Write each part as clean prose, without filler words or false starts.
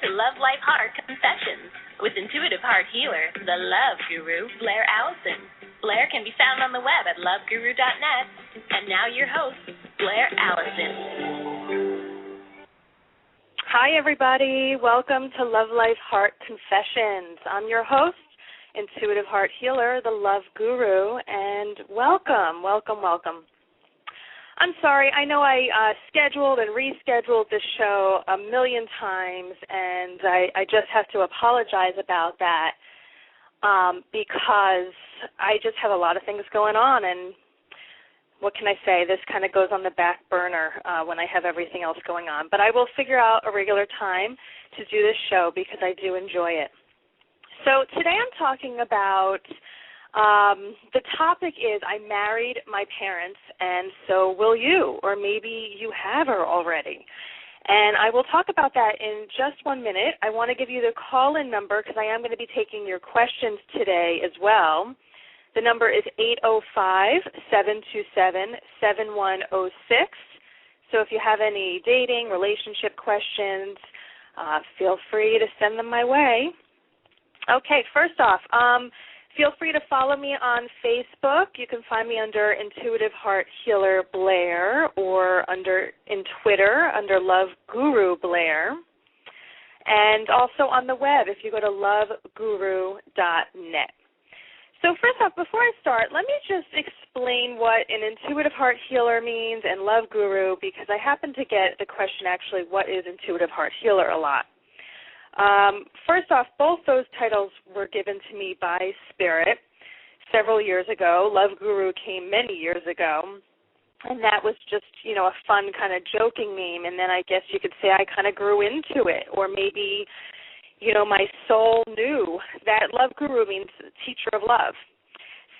to Love Life Heart Confessions with intuitive heart healer, the Love Guru, Blaire Allison. Blaire can be found on the web at loveguru.net. And now your host, Blaire Allison. Hi, everybody. Welcome to Love Life Heart Confessions. I'm your host, intuitive heart healer, the Love Guru, and welcome. I'm sorry, I know I scheduled and rescheduled this show a million times, and I just have to apologize about that because I just have a lot of things going on, and what can I say? This kind of goes on the back burner when I have everything else going on. But I will figure out a regular time to do this show because I do enjoy it. So today I'm talking about the topic is I married my parents, and so will you, or maybe you have her already. And I will talk about that in just 1 minute. I want to give you the call-in number because I am going to be taking your questions today as well. The number is 805-727-7106. So if you have any dating, relationship questions, feel free to send them my way. Okay, first off, feel free to follow me on Facebook. You can find me under Intuitive Heart Healer Blaire or in Twitter under Love Guru Blaire. And also on the web if you go to loveguru.net. So first off, before I start, let me just explain what an Intuitive Heart Healer means and Love Guru, because I happen to get the question actually, what is Intuitive Heart Healer, a lot. First off, both those titles were given to me by Spirit several years ago. Love Guru came many years ago, and that was just, a fun kind of joking name, and then I guess you could say I kind of grew into it, or maybe, my soul knew that Love Guru means teacher of love.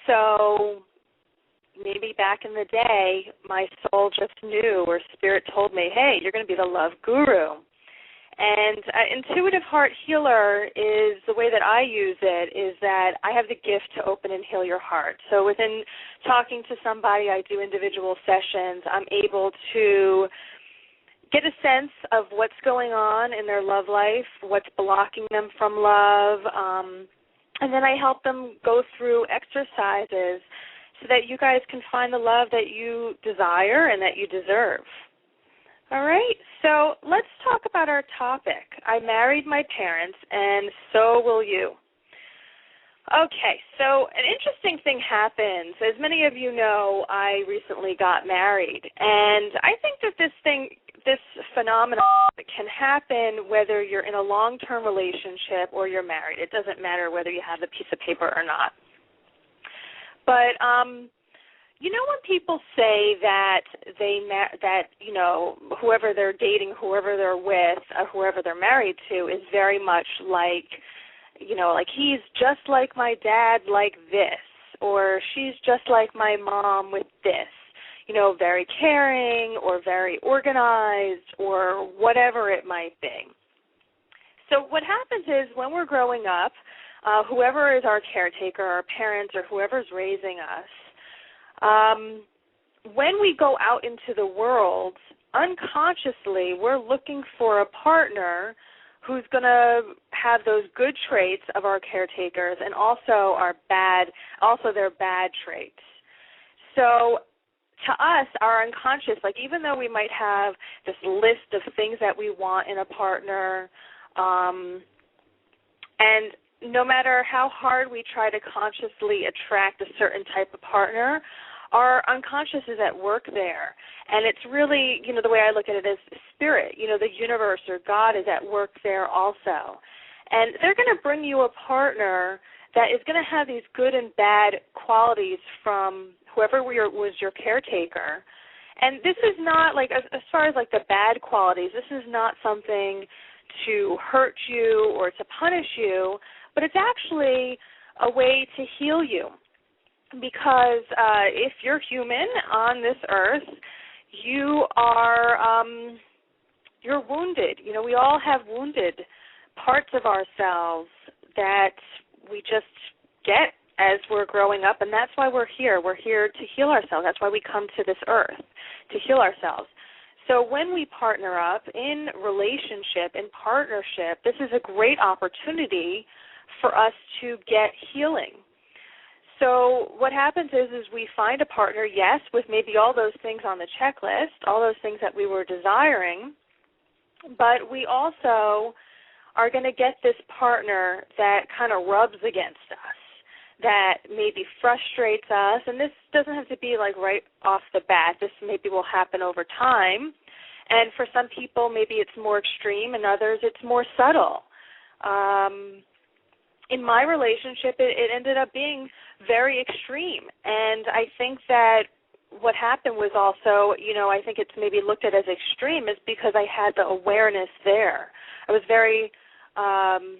So maybe back in the day, my soul just knew, or Spirit told me, hey, you're going to be the Love Guru. And Intuitive Heart Healer is, the way that I use it is that I have the gift to open and heal your heart. So within talking to somebody, I do individual sessions, I'm able to get a sense of what's going on in their love life, what's blocking them from love, and then I help them go through exercises so that you guys can find the love that you desire and that you deserve. All right, so let's talk about our topic. I married my parents, and so will you. Okay, so an interesting thing happens. As many of you know, I recently got married, and I think that this phenomenon can happen whether you're in a long-term relationship or you're married. It doesn't matter whether you have a piece of paper or not. But when people say that whoever they're dating, whoever they're with, or whoever they're married to is very much like he's just like my dad like this, or she's just like my mom with this, very caring or very organized or whatever it might be. So what happens is when we're growing up, whoever is our caretaker, our parents, or whoever's raising us, when we go out into the world, unconsciously we're looking for a partner who's going to have those good traits of our caretakers and also their bad traits. So to us, our unconscious, even though we might have this list of things that we want in a partner, and no matter how hard we try to consciously attract a certain type of partner, our unconscious is at work there. And it's really, the way I look at it is spirit, the universe or God is at work there also. And they're going to bring you a partner that is going to have these good and bad qualities from whoever was your caretaker. And this is not, as far as the bad qualities, this is not something to hurt you or to punish you, but it's actually a way to heal you. Because if you're human on this earth, you're wounded. We all have wounded parts of ourselves that we just get as we're growing up, and that's why we're here. We're here to heal ourselves. That's why we come to this earth, to heal ourselves. So when we partner up in relationship, in partnership, this is a great opportunity for us to get healing. So what happens is we find a partner, yes, with maybe all those things on the checklist, all those things that we were desiring, but we also are going to get this partner that kind of rubs against us, that maybe frustrates us, and this doesn't have to be like right off the bat. This maybe will happen over time, and for some people maybe it's more extreme, and others it's more subtle. In my relationship, it ended up being very extreme, and I think that what happened was also, I think it's maybe looked at as extreme is because I had the awareness there. I was very, I'm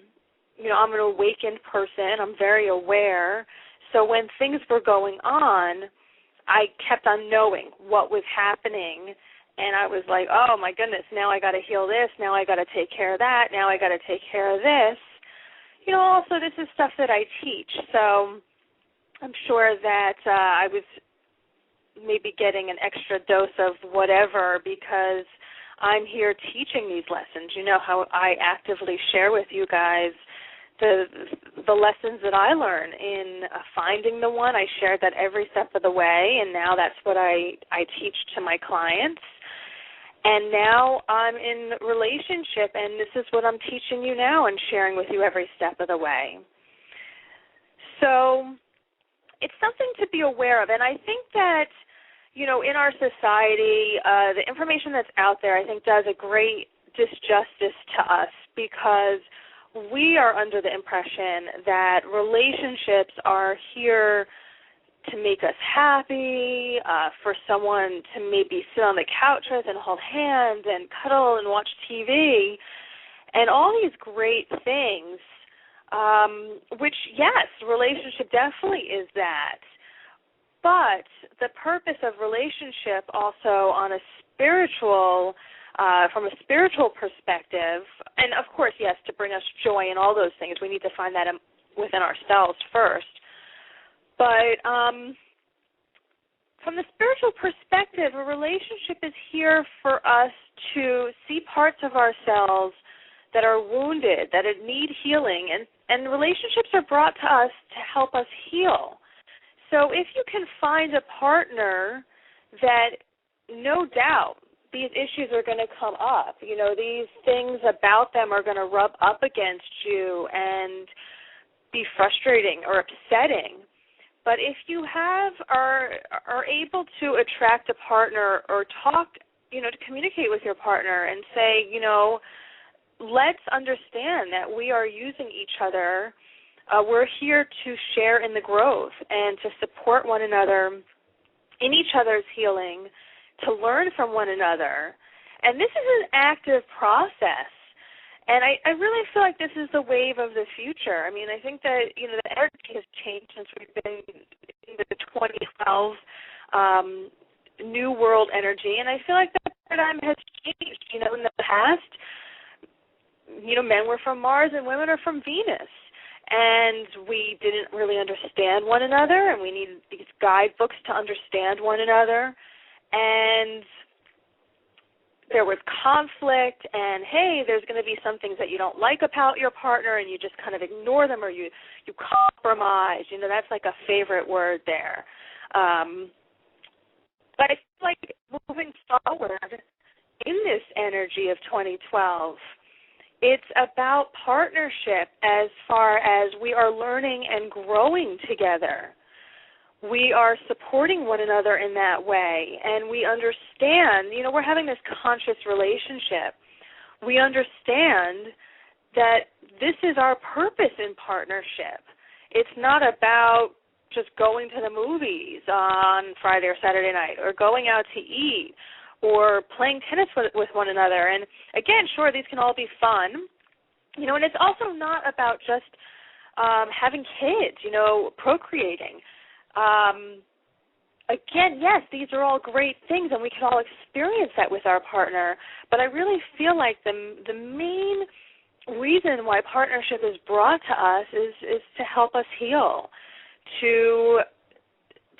an awakened person. I'm very aware. So when things were going on, I kept on knowing what was happening, and I was like, oh, my goodness, now I got to heal this. Now I got to take care of that. Now I got to take care of this. Also this is stuff that I teach, so I'm sure that I was maybe getting an extra dose of whatever because I'm here teaching these lessons. You know how I actively share with you guys the lessons that I learn in finding the one. I share that every step of the way, and now that's what I teach to my clients. And now I'm in relationship, and this is what I'm teaching you now and sharing with you every step of the way. So it's something to be aware of, and I think that, in our society, the information that's out there, I think, does a great disjustice to us because we are under the impression that relationships are here to make us happy, for someone to maybe sit on the couch with and hold hands and cuddle and watch TV, and all these great things, which, yes, relationship definitely is that. But the purpose of relationship also on a spiritual, from a spiritual perspective, and of course, yes, to bring us joy and all those things, we need to find that within ourselves first. But from the spiritual perspective, a relationship is here for us to see parts of ourselves that are wounded, that need healing, and relationships are brought to us to help us heal. So if you can find a partner that, no doubt, these issues are going to come up. These things about them are going to rub up against you and be frustrating or upsetting. But if you are able to attract a partner or talk, to communicate with your partner and say, let's understand that we are using each other. We're here to share in the growth and to support one another in each other's healing, to learn from one another. And this is an active process. And I really feel like this is the wave of the future. I mean, I think that, the energy has changed since we've been in the 2012 New World energy, and I feel like that paradigm has changed. In the past, men were from Mars and women are from Venus, and we didn't really understand one another, and we needed these guidebooks to understand one another, and there was conflict, and, hey, there's going to be some things that you don't like about your partner, and you just kind of ignore them, or you compromise. That's like a favorite word there. But I feel like moving forward in this energy of 2012, it's about partnership as far as we are learning and growing together. We are supporting one another in that way, and we understand, we're having this conscious relationship. We understand that this is our purpose in partnership. It's not about just going to the movies on Friday or Saturday night or going out to eat or playing tennis with one another. And, again, sure, these can all be fun, and it's also not about just having kids, procreating. Again, yes, these are all great things, and we can all experience that with our partner, but I really feel like the main reason why partnership is brought to us is to help us heal, to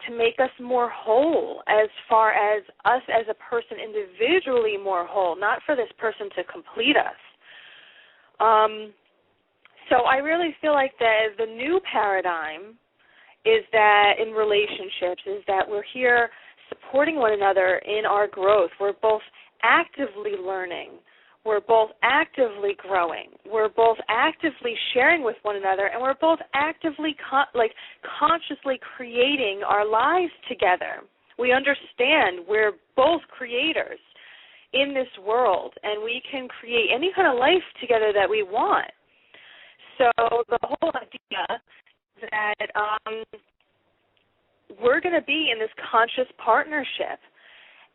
to make us more whole, as far as us as a person individually more whole, not for this person to complete us. So I really feel like the new paradigm is that in relationships is that we're here supporting one another in our growth. We're both actively learning. We're both actively growing. We're both actively sharing with one another, and we're both actively consciously creating our lives together. We understand we're both creators in this world, and we can create any kind of life together that we want. So the whole idea that we're going to be in this conscious partnership.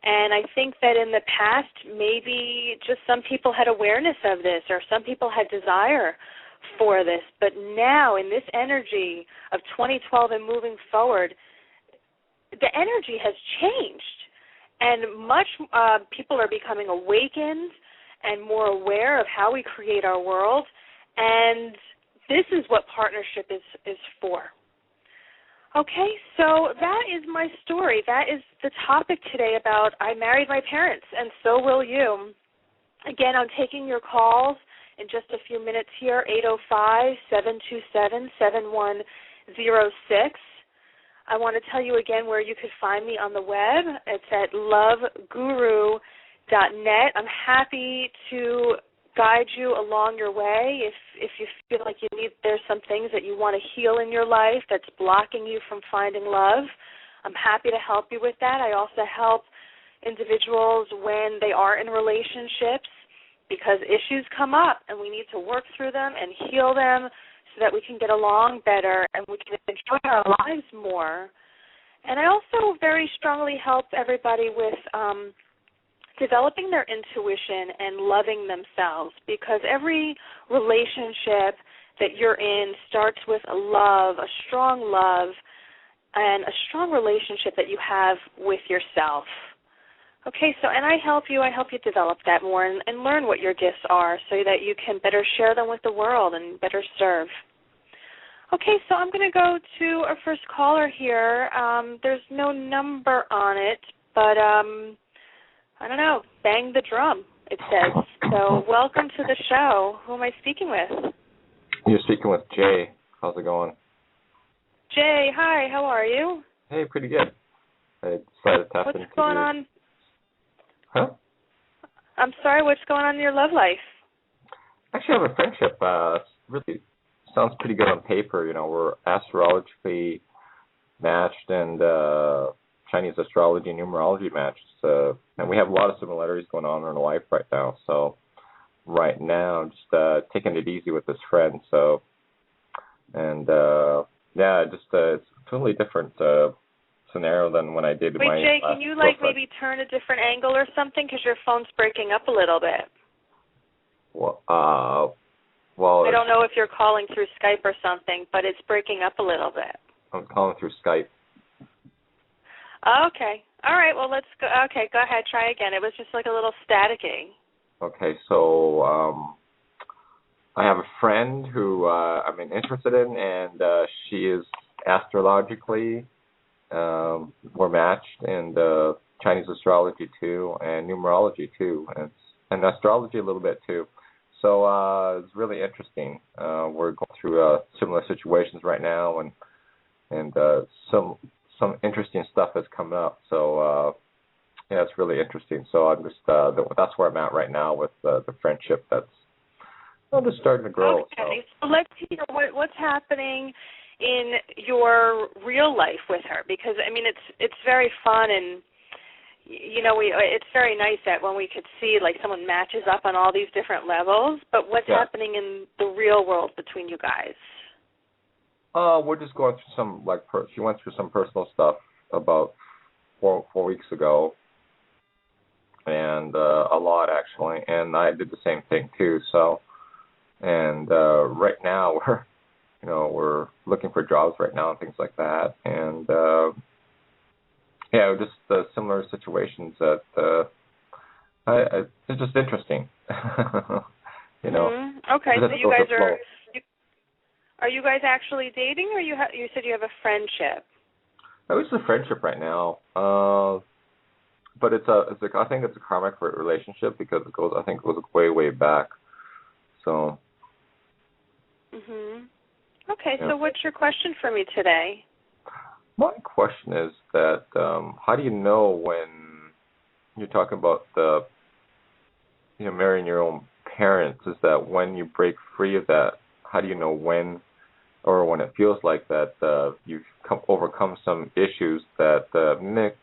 And I think that in the past, maybe just some people had awareness of this or some people had desire for this. But now in this energy of 2012 and moving forward, the energy has changed. And people are becoming awakened and more aware of how we create our world. And this is what partnership is for. Okay, so that is my story. That is the topic today about I married my parents, and so will you. Again, I'm taking your calls in just a few minutes here, 805-727-7106. I want to tell you again where you could find me on the web. It's at loveguru.net. I'm happy to guide you along your way if you feel like there's some things that you want to heal in your life that's blocking you from finding love. I'm happy to help you with that. I also help individuals when they are in relationships because issues come up and we need to work through them and heal them so that we can get along better and we can enjoy our lives more. And I also very strongly help everybody with developing their intuition and loving themselves, because every relationship that you're in starts with a strong love, and a strong relationship that you have with yourself. Okay, so and I help you develop that more and learn what your gifts are so that you can better share them with the world and better serve. Okay, so I'm going to go to our first caller here. There's no number on it, but I don't know, bang the drum, it says. So welcome to the show. Who am I speaking with? You're speaking with Jay. How's it going? Jay, hi, how are you? Hey, pretty good. I decided to tap into What's going on? Huh? I'm sorry, what's going on in your love life? Actually, I have a friendship. Really sounds pretty good on paper. You know, we're astrologically matched and Chinese astrology and numerology matched. And we have a lot of similarities going on in our life right now. So right now, I'm just taking it easy with this friend. So, and it's a totally different scenario than when I dated my. Wait, Jay, can you maybe turn a different angle or something because your phone's breaking up a little bit? Well, I don't know if you're calling through Skype or something, but it's breaking up a little bit. I'm calling through Skype. Okay. All right, well, let's go. Okay, go ahead. Try again. It was just like a little staticky. Okay, so I have a friend who I'm interested in, and she is astrologically we're matched, and Chinese astrology too, and numerology too, and astrology a little bit too. So it's really interesting. We're going through similar situations right now, and some interesting stuff has come up. So it's really interesting. So I'm just that's where I'm at right now with the friendship that's just starting to grow. Okay, so let's hear what's happening in your real life with her, because it's very fun, and it's very nice that when we could see like someone matches up on all these different levels. But what's happening in the real world between you guys? We're just going through some she went through some personal stuff about four weeks ago, and a lot actually, and I did the same thing too. So, and right now we're looking for jobs right now and things like that, and just similar situations that it's just interesting. Mm-hmm. Okay, so you guys are you guys actually dating, or you said you have a friendship? I wish the friendship right now, but I think it's a karmic relationship because I think it goes way back. So. Mhm. Okay, Yeah. so what's your question for me today? My question is that how do you know when you're talking about marrying your own parents? Is that when you break free of that? How do you know when, or when it feels like that you've overcome some issues that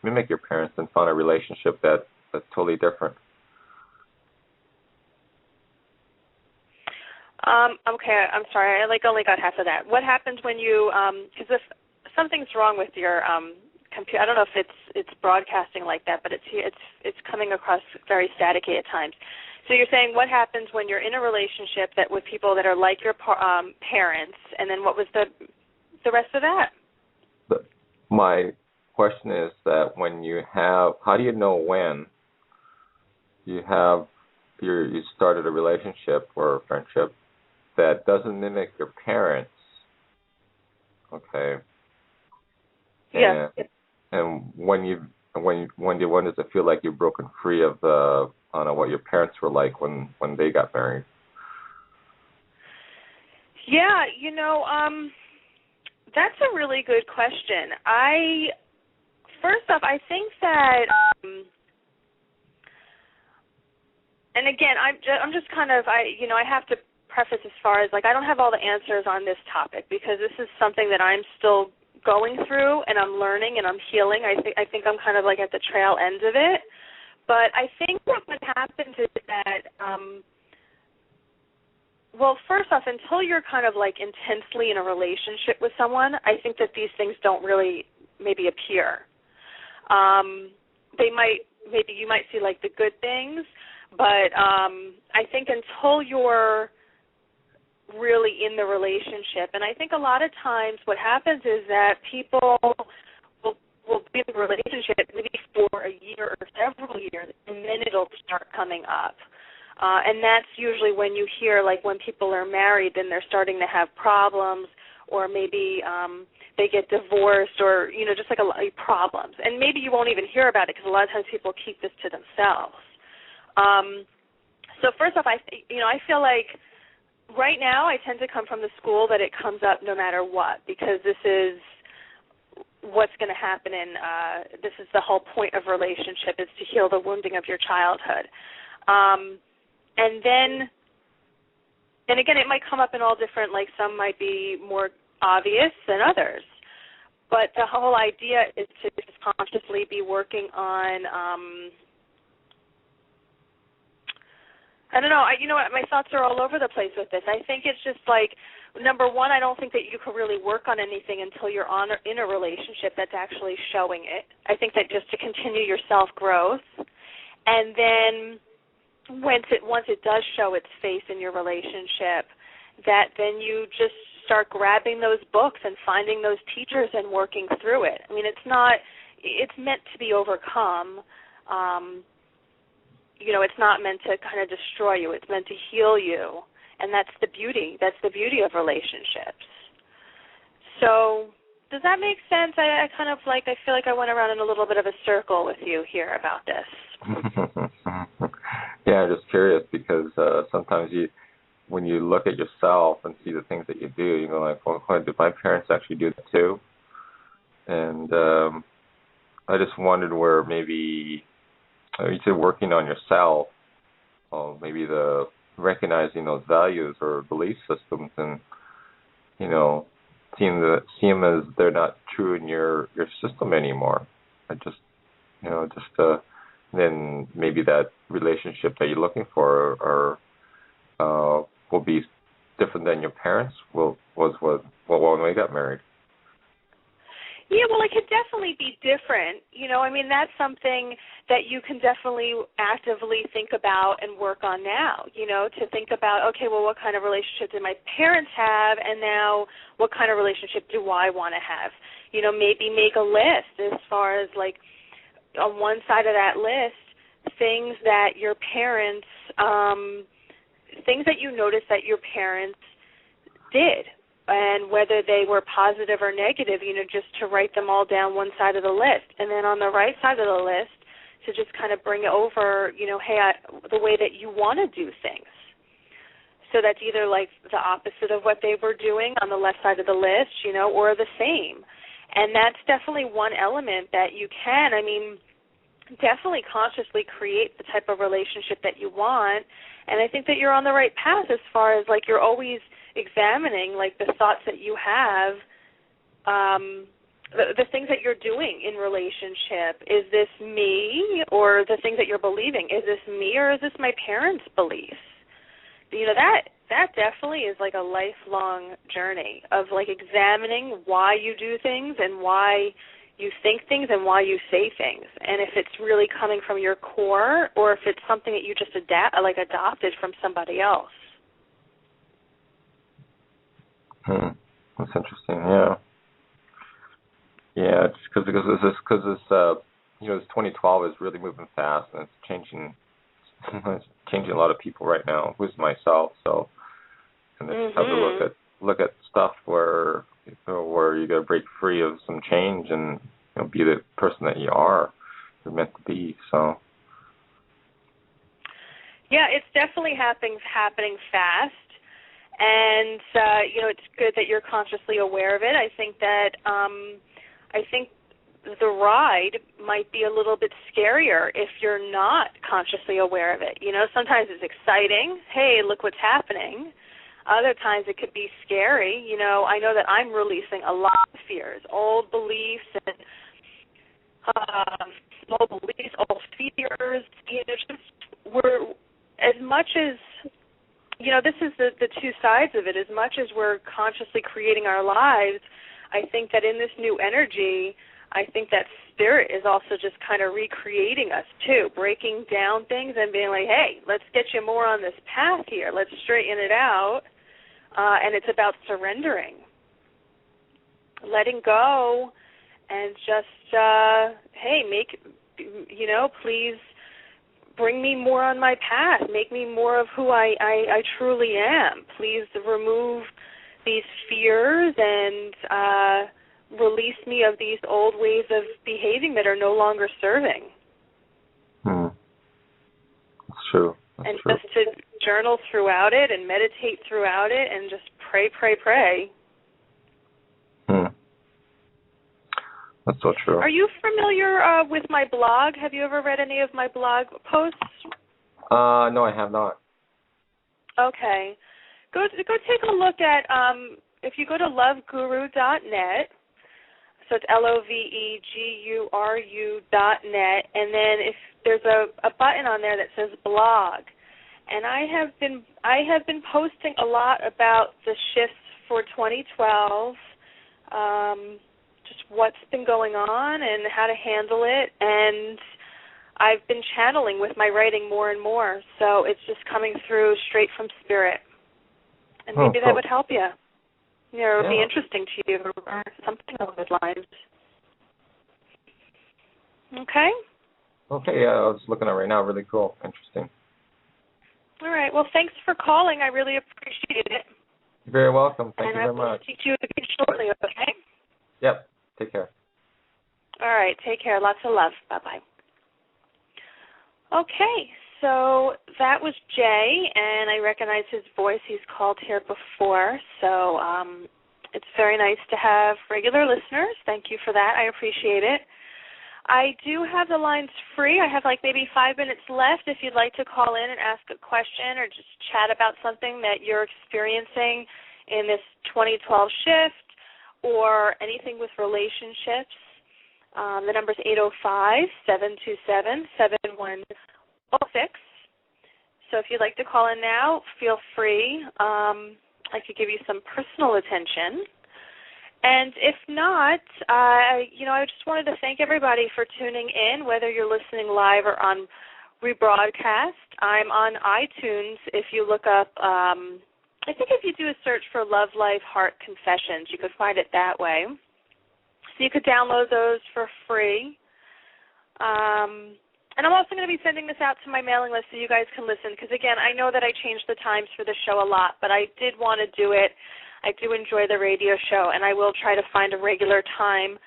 mimic your parents and found a relationship that's totally different? Okay, I'm sorry. I only got half of that. What happens when you because if something's wrong with your computer, I don't know if it's broadcasting like that, but it's coming across very staticky at times. So you're saying what happens when you're in a relationship that with people that are like your parents, and then what was the rest of that? My question is that how do you know when you started a relationship or a friendship that doesn't mimic your parents? Okay. Yeah. And when does it feel like you've broken free of what your parents were like when they got married? Yeah, that's a really good question. First off, I think that, and again, I'm just kind of, I have to preface as far as, I don't have all the answers on this topic because this is something that I'm still going through and I'm learning and I'm healing. I think I'm kind of at the trail end of it. But I think that what happens is that, well, first off, until you're kind of intensely in a relationship with someone, I think that these things don't really maybe appear. Maybe you might see the good things, but I think until you're really in the relationship, and I think a lot of times what happens is that people will be in a relationship maybe for a year or several years, and then it'll start coming up. And that's usually when you hear, when people are married, then they're starting to have problems, or maybe they get divorced, or, just a lot of problems. And maybe you won't even hear about it because a lot of times people keep this to themselves. So first off, I feel like right now I tend to come from the school that it comes up no matter what, because this is what's going to happen, and this is the whole point of relationship, is to heal the wounding of your childhood. And again, it might come up in all different, some might be more obvious than others. But the whole idea is to just consciously be working on, I don't know, you know what, my thoughts are all over the place with this. I think it's just number one, I don't think that you can really work on anything until you're in a relationship that's actually showing it. I think that just to continue your self-growth, and then once it does show its face in your relationship, that then you just start grabbing those books and finding those teachers and working through it. I mean, it's meant to be overcome. It's not meant to kind of destroy you. It's meant to heal you, and that's the beauty. That's the beauty of relationships. So does that make sense? I kind of I feel like I went around in a little bit of a circle with you here about this. Yeah, I'm just curious because sometimes when you look at yourself and see the things that you do, you go well, did my parents actually do that too? And I just wondered where maybe you said working on yourself, maybe recognizing those values or belief systems, and seeing them as they're not true in your system anymore. Then maybe that relationship that you're looking for will be different than your parents was when we got married. Yeah, well, it could definitely be different. That's something that you can definitely actively think about and work on now, to think about, okay, well, what kind of relationship did my parents have, and now what kind of relationship do I want to have? Maybe make a list as far as, on one side of that list, things that your parents, things that you notice that your parents did, and whether they were positive or negative, just to write them all down one side of the list. And then on the right side of the list, to just kind of bring over, the way that you want to do things. So that's either like the opposite of what they were doing on the left side of the list, or the same. And that's definitely one element that you can, definitely consciously create the type of relationship that you want. And I think that you're on the right path as far as, like, you're always examining, like, the thoughts that you have, the things that you're doing in relationship. Is this me, or the things that you're believing? Is this me, or is this my parents' beliefs? That definitely is like a lifelong journey of, like, examining why you do things and why you think things and why you say things, and if it's really coming from your core or if it's something that you just adopted from somebody else. That's interesting. Yeah. Yeah, it's because this 2012 is really moving fast, and it's changing a lot of people right now, including myself. So, and it's time to look at stuff where you got to break free of some change and be the person that you're meant to be. So. Yeah, it's definitely happening fast, and it's good that you're consciously aware of it. I think that the ride might be a little bit scarier if you're not consciously aware of it. Sometimes it's exciting. Hey, look what's happening. Other times it could be scary. I know that I'm releasing a lot of fears, old beliefs and old beliefs, old fears. We're, as much as, this is the two sides of it. As much as we're consciously creating our lives, I think that in this new energy, I think that spirit is also just kind of recreating us too, breaking down things and being like, hey, let's get you more on this path here. Let's straighten it out. And it's about surrendering, letting go, and just, hey, please bring me more on my path. Make me more of who I truly am. Please remove these fears and release me of these old ways of behaving that are no longer serving. That's true. And just to journal throughout it and meditate throughout it and just pray. That's so true. Are you familiar with my blog? Have you ever read any of my blog posts? No, I have not. Okay. Go take a look at, if you go to loveguru.net, so it's LOVEGURU.net, and then if there's a button on there that says blog, and I have been posting a lot about the shifts for 2012, just what's been going on and how to handle it, and I've been channeling with my writing more and more, so it's just coming through straight from spirit, and maybe that would help you. It would be interesting to you or something along those lines. Okay? Okay, yeah, I was looking at it right now. Really cool. Interesting. All right. Well, thanks for calling. I really appreciate it. You're very welcome. Thank you very much. And I will speak to you again shortly, okay? Yep. Take care. All right. Take care. Lots of love. Bye-bye. Okay. So that was Jay, and I recognize his voice. He's called here before, so it's very nice to have regular listeners. Thank you for that. I appreciate it. I do have the lines free. I have maybe 5 minutes left if you'd like to call in and ask a question or just chat about something that you're experiencing in this 2012 shift or anything with relationships. The number is 805-727-7106. So if you'd like to call in now, feel free. I could give you some personal attention. And if not, I just wanted to thank everybody for tuning in, whether you're listening live or on rebroadcast. I'm on iTunes. If you look up, I think if you do a search for Love, Life, Heart Confessions, you could find it that way. So you could download those for free. And I'm also going to be sending this out to my mailing list so you guys can listen, because, again, I know that I changed the times for the show a lot, but I did want to do it. I do enjoy the radio show, and I will try to find a regular time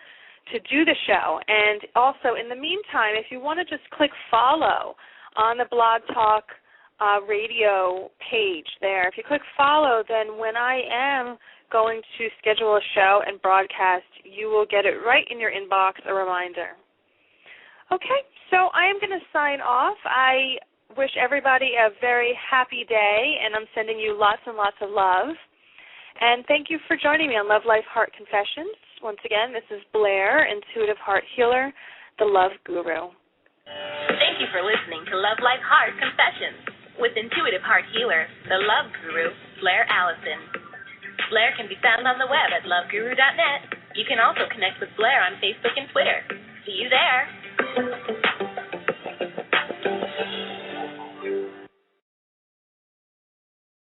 to do the show. And also, in the meantime, if you want to just click follow on the Blog Talk radio page there, if you click follow, then when I am going to schedule a show and broadcast, you will get it right in your inbox, a reminder. Okay, so I am going to sign off. I wish everybody a very happy day, and I'm sending you lots and lots of love. And thank you for joining me on Love, Life, Heart Confessions. Once again, this is Blaire, Intuitive Heart Healer, the Love Guru. Thank you for listening to Love, Life, Heart Confessions with Intuitive Heart Healer, the Love Guru, Blaire Allison. Blaire can be found on the web at loveguru.net. You can also connect with Blaire on Facebook and Twitter. See you there.